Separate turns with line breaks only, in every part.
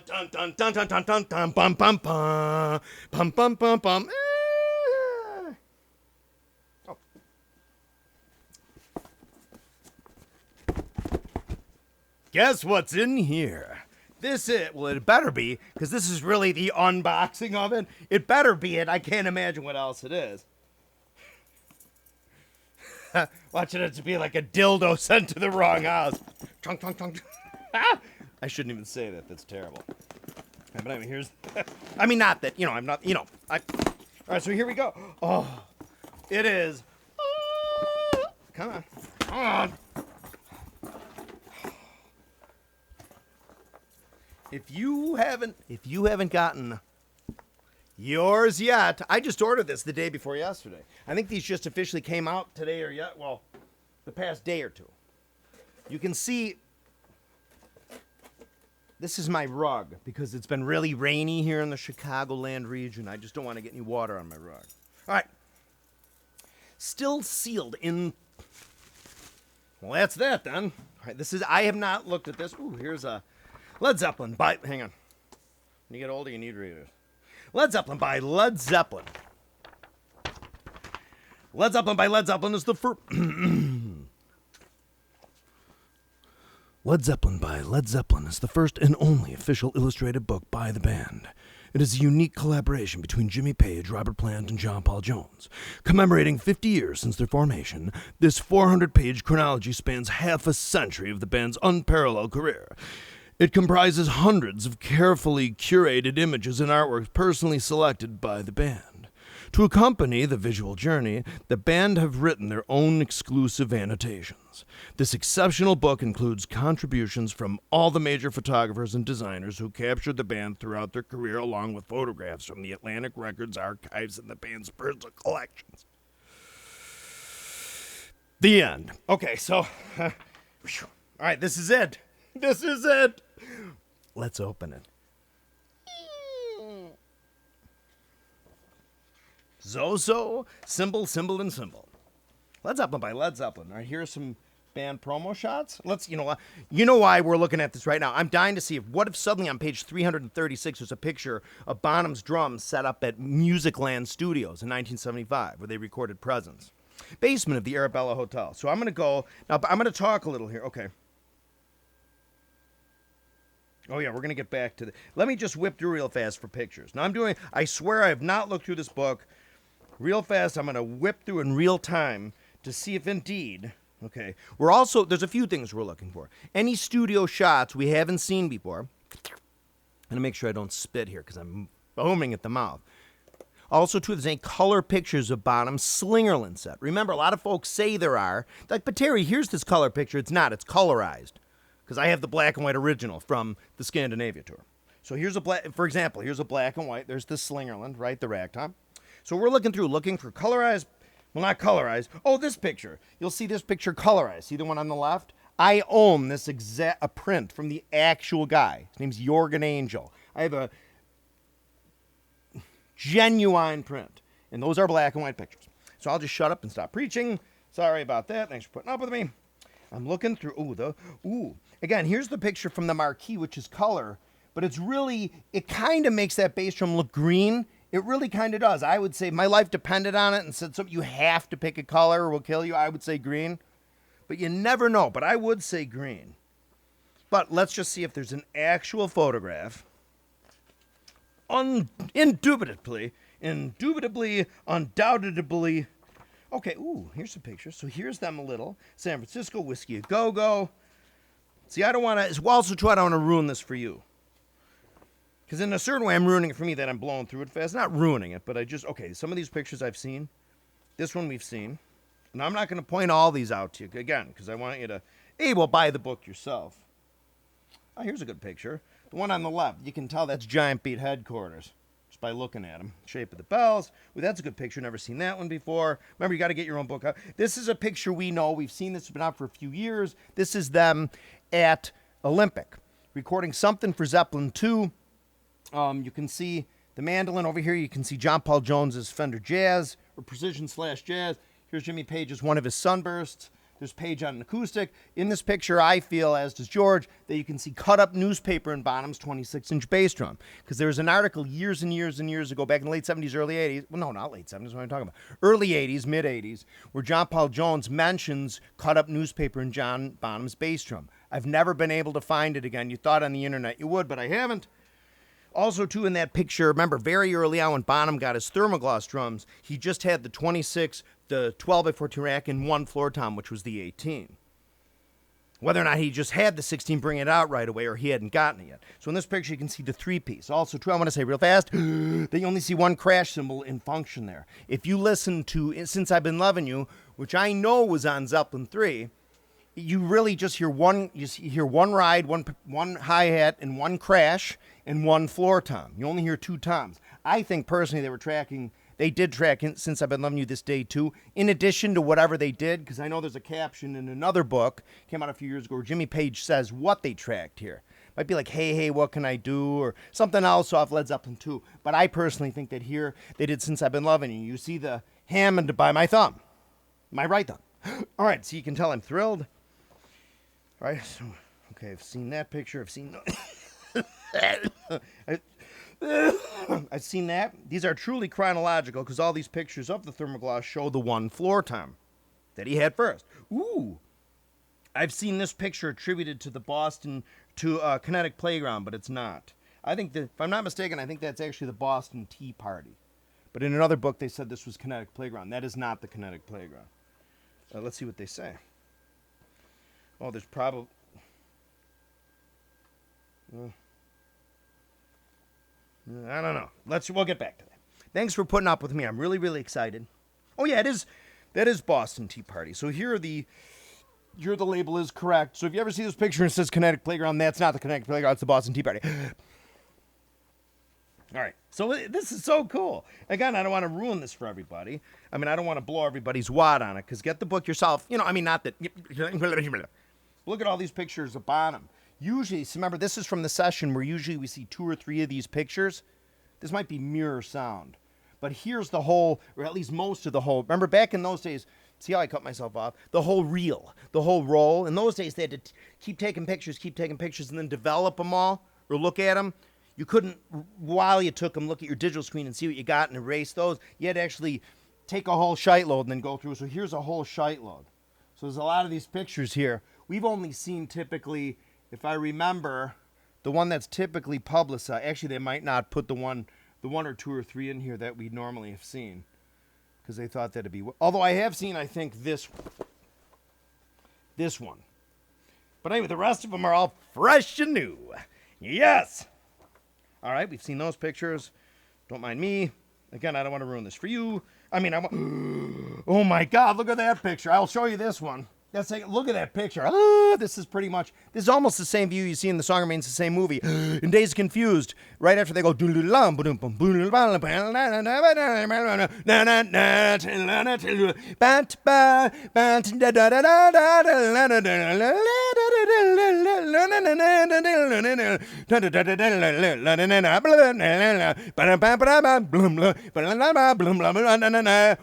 Dun dun dun dun dun dun dun bum bum bum bum bum bum bum. Oh. Guess what's in here? This it. Well, it better be, because this is really the unboxing of it. It better be it. I can't imagine what else it is. Watching it to be like a dildo sent to the wrong house. Chunk, chunk, chunk. I shouldn't even say that. That's terrible. But I mean, here's... I mean, not that, I'm not, all right, so here we go. Oh, it is... Come on. Come on. If you haven't gotten yours yet, I just ordered this the day before yesterday. I think these just officially came out today or yet, well, the past day or two. You can see this is my rug because it's been really rainy here in the Chicagoland region. I just don't want to get any water on my rug. All right. Still sealed in. Well, that's that then. All right, I have not looked at this. Ooh, here's a Led Zeppelin by, hang on. When you get older, you need readers. Led Zeppelin by Led Zeppelin. Led Zeppelin by Led Zeppelin is the first. Led Zeppelin by Led Zeppelin is the first and only official illustrated book by the band. It is a unique collaboration between Jimmy Page, Robert Plant, and John Paul Jones. Commemorating 50 years since their formation, this 400-page chronology spans half a century of the band's unparalleled career. It comprises hundreds of carefully curated images and artworks personally selected by the band. To accompany the visual journey, the band have written their own exclusive annotations. This exceptional book includes contributions from all the major photographers and designers who captured the band throughout their career, along with photographs from the Atlantic Records archives and the band's personal collections. The end. Okay, so, all right, this is it. This is it. Let's open it. Zozo, symbol, and symbol. Led Zeppelin by Led Zeppelin. All right, here's some band promo shots. You know why we're looking at this right now. I'm dying to see what if suddenly on page 336 there's a picture of Bonham's drums set up at Musicland Studios in 1975, where they recorded Presence. Basement of the Arabella Hotel. So I'm going to go, now I'm going to talk a little here. Okay. Oh, yeah, we're going to get back to the... Let me just whip through real fast for pictures. Now, I swear I have not looked through this book real fast. I'm going to whip through in real time to see if indeed... Okay. There's a few things we're looking for. Any studio shots we haven't seen before. I'm going to make sure I don't spit here because I'm foaming at the mouth. Also, too, there's any color pictures of Bonham's Slingerland set. Remember, a lot of folks say there are. Like, but Terry, here's this color picture. It's not. It's colorized. Because I have the black and white original from the Scandinavia tour. So here's for example, here's a black and white. There's the Slingerland, right? The ragtop. So we're looking for colorized, well, not colorized. Oh, this picture. You'll see this picture colorized. See the one on the left? I own this a print from the actual guy. His name's Jorgen Angel. I have a genuine print. And those are black and white pictures. So I'll just shut up and stop preaching. Sorry about that. Thanks for putting up with me. I'm looking through, Again, here's the picture from the marquee, which is color, but it kind of makes that bass drum look green. It really kind of does. I would say my life depended on it and said, so you have to pick a color or we'll kill you. I would say green, but you never know, but I would say green. But let's just see if there's an actual photograph. Indubitably, undoubtedly. Okay, here's a picture. So here's them a little. San Francisco Whiskey A Go-Go. See, I don't want to, it's also true I don't want to ruin this for you. Because in a certain way, I'm ruining it for me that I'm blowing through it fast. Not ruining it, but some of these pictures I've seen. This one we've seen. And I'm not going to point all these out to you, again, because I want you to, buy the book yourself. Oh, here's a good picture. The one on the left, you can tell that's Giant Beat headquarters. Just by looking at them. Shape of the bells. Well, that's a good picture. Never seen that one before. Remember, you got to get your own book out. This is a picture we know. We've seen this. It's been out for a few years. This is them at Olympic. Recording something for Zeppelin 2. You can see the mandolin over here. You can see John Paul Jones's Fender Jazz, or Precision/Jazz. Here's Jimmy Page's one of his Sunbursts. There's Page on an acoustic. In this picture, I feel, as does George, that you can see cut-up newspaper in Bonham's 26-inch bass drum. Because there was an article years and years and years ago, back in the late 70s, early 80s. Well, no, not late 70s, what am I talking about? Early 80s, mid 80s, where John Paul Jones mentions cut-up newspaper in John Bonham's bass drum. I've never been able to find it again. You thought on the internet you would, but I haven't. Also, too, in that picture, remember, very early on when Bonham got his thermogloss drums, he just had the 26, the 12x14 rack, and one floor tom, which was the 18. Whether or not he just had the 16, bring it out right away, or he hadn't gotten it yet. So in this picture, you can see the 3-piece. Also, too, I want to say real fast, that you only see one crash cymbal in function there. If you listen to Since I've Been Loving You, which I know was on Zeppelin 3, you really just hear one ride, one hi-hat, and one crash, and one floor tom. You only hear 2 toms. I think personally they did track Since I've Been Loving You This Day too, in addition to whatever they did, because I know there's a caption in another book, came out a few years ago, where Jimmy Page says what they tracked here. Might be like, hey, what can I do? Or something else off Led Zeppelin 2. But I personally think that here they did Since I've Been Loving You. You see the Hammond by my thumb, my right thumb. All right, so you can tell I'm thrilled. All right, so, okay, I've seen that picture. I've seen... I've seen that. These are truly chronological because all these pictures of the thermogloss show the one floor tom that he had first. Ooh. I've seen this picture attributed to the Kinetic Playground, but it's not. I think that, if I'm not mistaken, I think that's actually the Boston Tea Party. But in another book, they said this was Kinetic Playground. That is not the Kinetic Playground. Let's see what they say. Oh, there's probably... I don't know. We'll get back to that. Thanks for putting up with me. I'm really, really excited. Oh yeah, that is Boston Tea Party. So here the label is correct. So if you ever see this picture and it says Kinetic Playground, that's not the Kinetic Playground, it's the Boston Tea Party. All right. So this is so cool. Again, I don't want to ruin this for everybody. I mean, I don't want to blow everybody's wad on it, because get the book yourself. Not that. Look at all these pictures of Bonham. Usually, so remember, this is from the session where usually we see 2 or 3 of these pictures. This might be mirror sound. But here's the whole, or at least most of the whole. Remember, back in those days, see how I cut myself off? The whole reel, the whole roll. In those days, they had to keep taking pictures, and then develop them all, or look at them. You couldn't, while you took them, look at your digital screen and see what you got and erase those. You had to actually take a whole shite load and then go through. So here's a whole shite load. So there's a lot of these pictures here. We've only seen typically... If I remember, the one that's typically publicized, actually they might not put the one or 2 or 3 in here that we normally have seen, because they thought that'd be. Although I have seen, I think this one. But anyway, the rest of them are all fresh and new. Yes. All right, we've seen those pictures. Don't mind me. Again, I don't want to ruin this for you. Oh my God! Look at that picture. I'll show you this one. Look at that picture. This is almost the same view you see in The Song Remains the Same movie. In Days Confused, right after they go,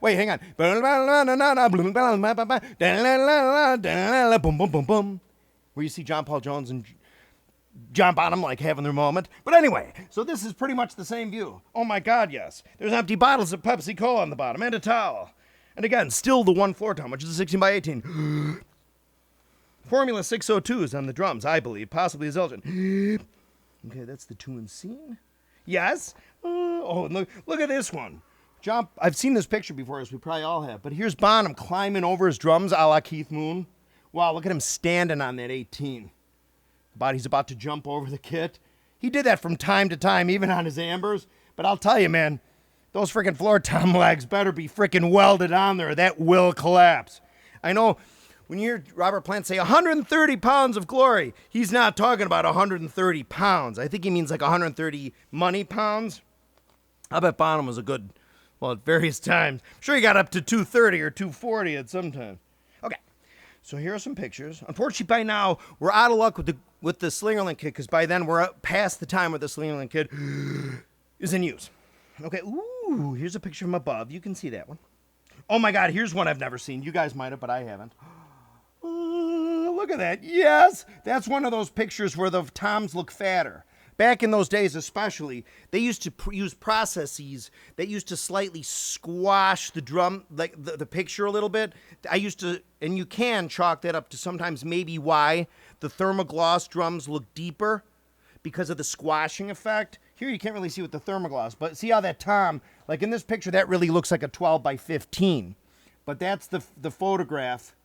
wait, hang on. Boom, boom, boom, boom. Where you see John Paul Jones and John Bonham like having their moment. But anyway, so this is pretty much the same view. Oh my God, yes. There's empty bottles of Pepsi Cola on the bottom and a towel. And again, still the one floor tom, which is a 16x18. Formula 602 on the drums, I believe, possibly a Zildjian. Okay, that's the tune scene. Yes. Oh, and look at this one. I've seen this picture before, as we probably all have, but here's Bonham climbing over his drums a la Keith Moon. Wow, look at him standing on that 18. He's about to jump over the kit. He did that from time to time, even on his ambers. But I'll tell you, man, those freaking floor tom legs better be freaking welded on there. That will collapse. I know when you hear Robert Plant say 130 pounds of glory, he's not talking about 130 pounds. I think he means like 130 money pounds. I bet Bonham was a good... Well, at various times. I'm sure he got up to 230 or 240 at some time. Okay, so here are some pictures. Unfortunately, by now, we're out of luck with the Slingerland kit, because by then we're past the time where the Slingerland kit is in use. Okay, ooh, here's a picture from above. You can see that one. Oh my God, here's one I've never seen. You guys might have, but I haven't. look at that. Yes, that's one of those pictures where the toms look fatter. Back in those days especially, they used to use processes that used to slightly squash the drum, like the picture a little bit. I used to, and you can chalk that up to sometimes maybe why the thermogloss drums look deeper because of the squashing effect. Here you can't really see with the thermogloss, but see how that tom, like in this picture, that really looks like a 12 by 15. But that's the photograph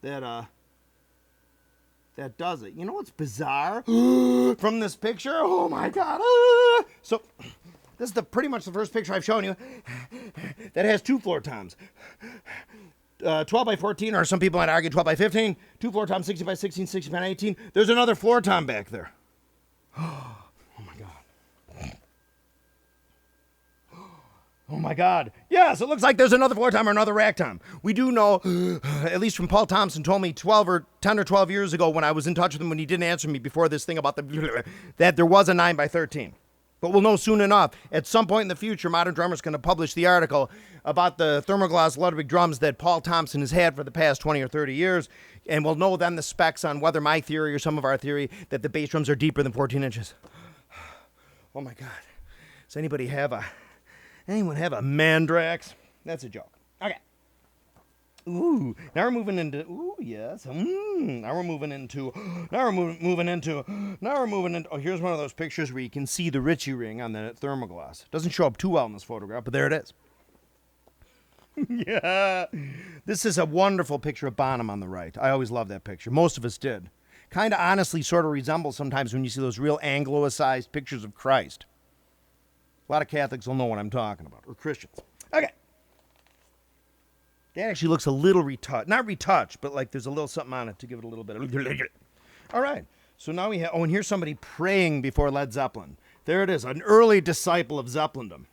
that that does it. You know what's bizarre from this picture? Oh my God. So this is pretty much the first picture I've shown you that has two floor toms. 12 by 14, or some people might argue 12 by 15. Two floor toms, 60 by 16, 60 by 18. There's another floor tom back there. Oh my God. Oh my God. Yes, it looks like there's another floor tom or another rack tom. We do know, at least from Paul Thompson told me 10 or 12 years ago when I was in touch with him when he didn't answer me before this thing about that there was a 9 by 13. But we'll know soon enough. At some point in the future, Modern Drummer's going to publish the article about the thermogloss Ludwig drums that Paul Thompson has had for the past 20 or 30 years. And we'll know then the specs on whether my theory or some of our theory that the bass drums are deeper than 14 inches. Oh my God. Does anyone have a Mandrax? That's a joke. Okay. Ooh, now we're moving into, ooh, yes. Now we're moving into, oh, here's one of those pictures where you can see the Ritchie ring on the thermoglass. Doesn't show up too well in this photograph, but there it is. Yeah. This is a wonderful picture of Bonham on the right. I always loved that picture. Most of us did. Kind of honestly sort of resembles sometimes when you see those real Anglo-sized pictures of Christ. A lot of Catholics will know what I'm talking about, or Christians. Okay. That actually looks a little retouched. Not retouched, but like there's a little something on it to give it a little bit of... All right. So now we have... Oh, and here's somebody praying before Led Zeppelin. There it is, an early disciple of Zeppelindom.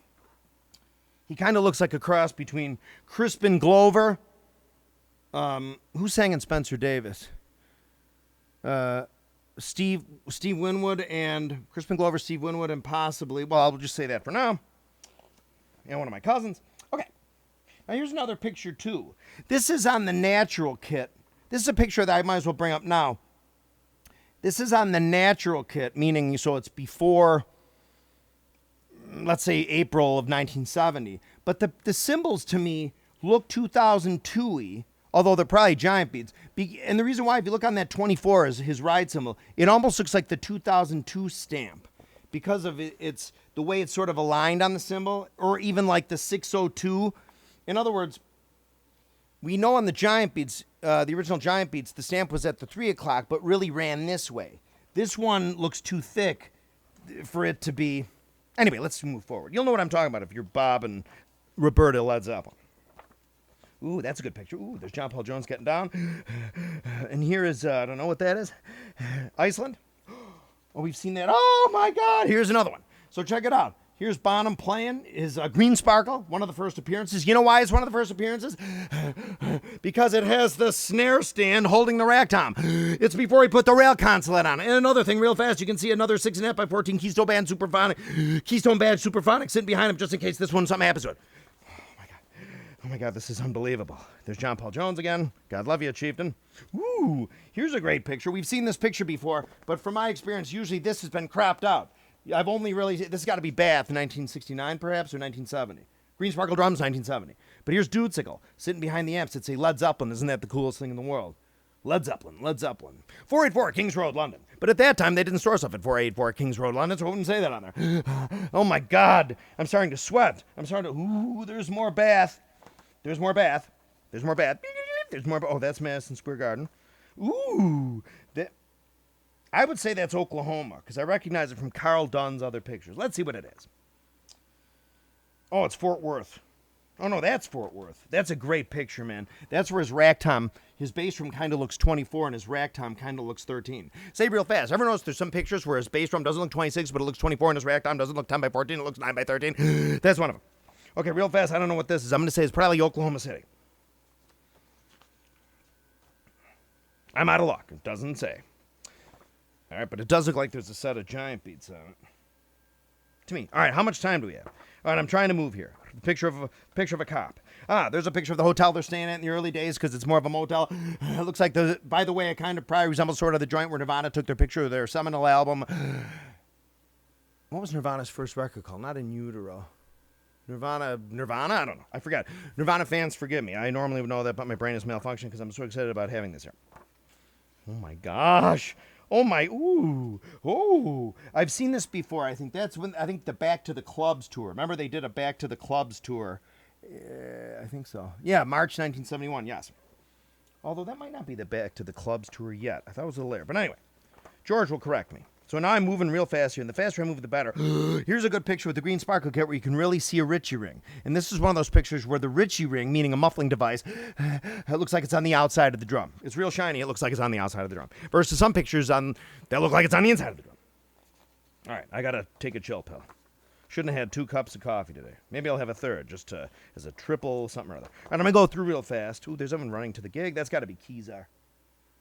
He kind of looks like a cross between Crispin Glover... who sang in Spencer Davis? Steve Winwood and Crispin Glover, Steve Winwood, and possibly... Well, I'll just say that for now. And one of my cousins. Okay. Now, here's another picture, too. This is on the natural kit. This is a picture that I might as well bring up now. This is on the natural kit, meaning so it's before, let's say, April of 1970. But the symbols, to me, look 2002-y, although they're probably giant beats. And the reason why, if you look on that 24 as his ride symbol, it almost looks like the 2002 stamp because of it's the way it's sort of aligned on the symbol, or even like the 602. In other words, we know on the giant beats, the original giant beats, the stamp was at the 3 o'clock, but really ran this way. This one looks too thick for it to be... Anyway, let's move forward. You'll know what I'm talking about if you're Bob and Roberta Led Zeppelin. Ooh, that's a good picture. Ooh, there's John Paul Jones getting down. And here is, I don't know what that is. Iceland. Oh, we've seen that. Oh, my God. Here's another one. So check it out. Here's Bonham playing his Green Sparkle, one of the first appearances. You know why it's one of the first appearances? Because it has the snare stand holding the rack tom. It's before he put the rail consulate on. And another thing, real fast, you can see another 6.5 by 14 Keystone Badge Superphonic sitting behind him just in case this one something happens to it. Oh my God, this is unbelievable. There's John Paul Jones again. God love you, Chieftain. Ooh, here's a great picture. We've seen this picture before, but from my experience, usually this has been cropped out. I've only really, this has got to be Bath, 1969 perhaps, or 1970. Green Sparkle Drums, 1970. But here's Dudesicle, sitting behind the amps. It's a Led Zeppelin. Isn't that the coolest thing in the world? Led Zeppelin. 484 Kings Road, London. But at that time, they didn't store stuff at 484 Kings Road, London, so I wouldn't say that on there. Oh my God, I'm starting to sweat. Ooh, there's more Bath. There's more Bath. Oh, that's Madison Square Garden. Ooh, I would say that's Oklahoma, because I recognize it from Carl Dunn's other pictures. Let's see what it is. Oh, it's Fort Worth. Oh, no, that's Fort Worth. That's a great picture, man. That's where his rack tom, his bass drum kind of looks 24, and his rack tom kind of looks 13. Say real fast. Ever notice there's some pictures where his bass drum doesn't look 26, but it looks 24, and his rack tom doesn't look 10 by 14, it looks 9 by 13? That's one of them. Okay, real fast. I don't know what this is. I'm going to say it's probably Oklahoma City. I'm out of luck. It doesn't say. All right, but it does look like there's a set of giant beats on it. To me. All right, how much time do we have? All right, I'm trying to move here. Picture of a cop. There's a picture of the hotel they're staying at in the early days because it's more of a motel. It looks like by the way, it kind of probably resembles sort of the joint where Nirvana took their picture of their seminal album. What was Nirvana's first record called? Not In Utero. Nirvana, I don't know. I forgot. Nirvana fans, forgive me. I normally would know that, but my brain is malfunctioning because I'm so excited about having this here. Oh my gosh. Oh my, ooh. Oh. I've seen this before. I think the Back to the Clubs tour. Remember they did a Back to the Clubs tour? I think so. Yeah, March 1971, yes. Although that might not be the Back to the Clubs tour yet. I thought it was a little later. But anyway, George will correct me. So now I'm moving real fast here, and the faster I move, the better. Here's a good picture with the green sparkle kit where you can really see a Ritchie ring. And this is one of those pictures where the Ritchie ring, meaning a muffling device, it looks like it's on the outside of the drum. It's real shiny. It looks like it's on the outside of the drum. Versus some pictures that look like it's on the inside of the drum. All right, I got to take a chill pill. Shouldn't have had 2 cups of coffee today. Maybe I'll have a third, just as a triple something or other. All right, I'm going to go through real fast. Ooh, there's someone running to the gig. That's got to be Kezar.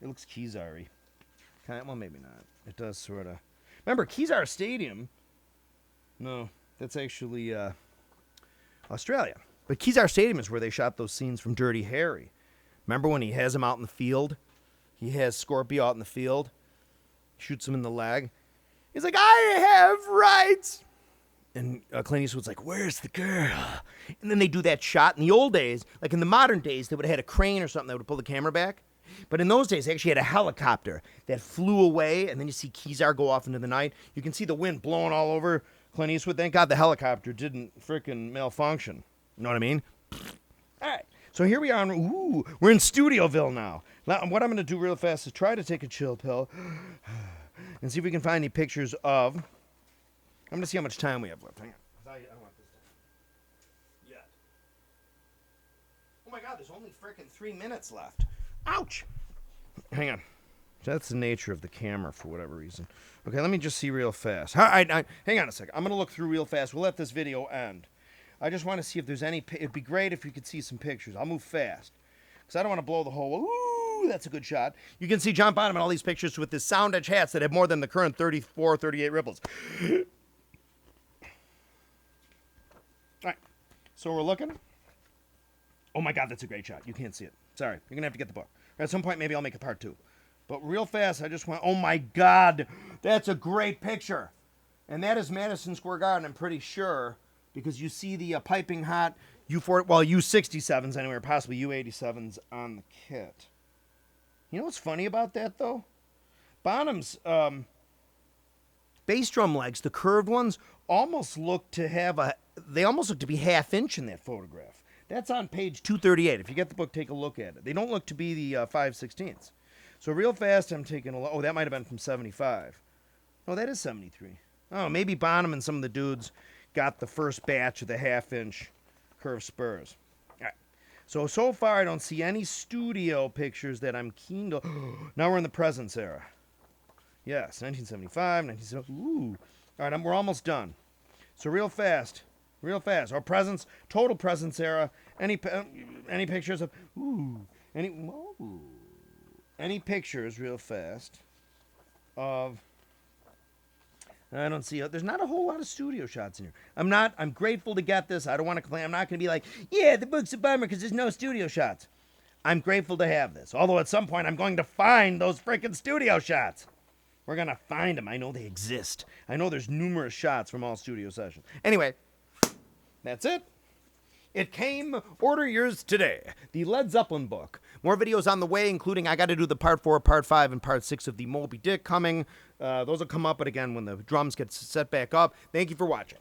It looks Kezar-y. Well, maybe not. It does sort of. Remember, Kezar Stadium. No, that's actually Australia. But Kezar Stadium is where they shot those scenes from Dirty Harry. Remember when he has him out in the field? He has Scorpio out in the field. Shoots him in the leg. He's like, I have rights. And Clint Eastwood's like, where's the girl? And then they do that shot. In the old days, like in the modern days, they would have had a crane or something that would pull the camera back. But in those days, they actually had a helicopter that flew away, and then you see Kezar go off into the night. You can see the wind blowing all over Clint Eastwood. Thank God the helicopter didn't frickin' malfunction. You know what I mean? All right. So here we are. We're in Studioville now. What I'm going to do real fast is try to take a chill pill and see if we can find any pictures of. I'm going to see how much time we have left. Hang on. I don't want this time yet. Oh my God, there's only frickin' 3 minutes left. Ouch! Hang on. That's the nature of the camera for whatever reason. Okay, let me just see real fast. All right, hang on a second. I'm going to look through real fast. We'll let this video end. I just want to see if there's any. It'd be great if you could see some pictures. I'll move fast because I don't want to blow the whole. Ooh, that's a good shot. You can see John Bonham in all these pictures with his sound edge hats that have more than the current 34, 38 ripples. All right, so we're looking. Oh my God, that's a great shot. You can't see it. Sorry, you're going to have to get the book. At some point, maybe I'll make a part 2. But real fast, I just want, oh my God, that's a great picture. And that is Madison Square Garden, I'm pretty sure, because you see the piping hot U67s anyway, or possibly U87s on the kit. You know what's funny about that, though? Bonham's bass drum legs, the curved ones, almost look to be half-inch in that photograph. That's on page 238. If you get the book, take a look at it. They don't look to be the 5/16ths. So real fast, I'm taking a look. Oh, that might have been from 75. Oh, that is 73. Oh, maybe Bonham and some of the dudes got the first batch of the half-inch curved spurs. All right. So far, I don't see any studio pictures that I'm keen to. Now we're in the Presence era. Yes, 1975, 1970. Ooh. All right, we're almost done. So real fast. Our Presence, total Presence era. Any pictures of any pictures real fast of. I don't see. There's not a whole lot of studio shots in here. I'm grateful to get this. I don't want to complain. I'm not going to be like, yeah, the book's a bummer because there's no studio shots. I'm grateful to have this. Although at some point I'm going to find those freaking studio shots. We're going to find them. I know they exist. I know there's numerous shots from all studio sessions. Anyway. That's it. It came. Order yours today. The Led Zeppelin book. More videos on the way, including I got to do the part 4, part 5, and part 6 of the Moby Dick coming. Those will come up, but again, when the drums get set back up. Thank you for watching.